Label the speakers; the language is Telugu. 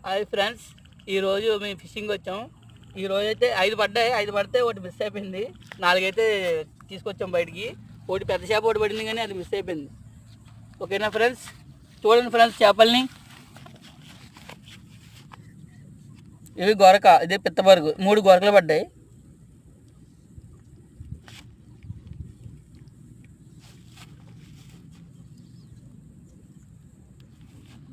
Speaker 1: హాయ్ ఫ్రెండ్స్, ఈరోజు మేము ఫిషింగ్ వచ్చాం. ఈరోజు అయితే 5 పడ్డాయి. 5 పడితే ఒకటి మిస్ అయిపోయింది. 4 అయితే తీసుకొచ్చాం బయటికి. ఒకటి పెద్ద చేప ఒకటి పడింది కానీ అది మిస్ అయిపోయింది. ఓకేనా ఫ్రెండ్స్, చూడండి ఫ్రెండ్స్ చేపల్ని. ఇవి గొరక, ఇదే పిత్తబరుగు. 3 గొరకలు పడ్డాయి.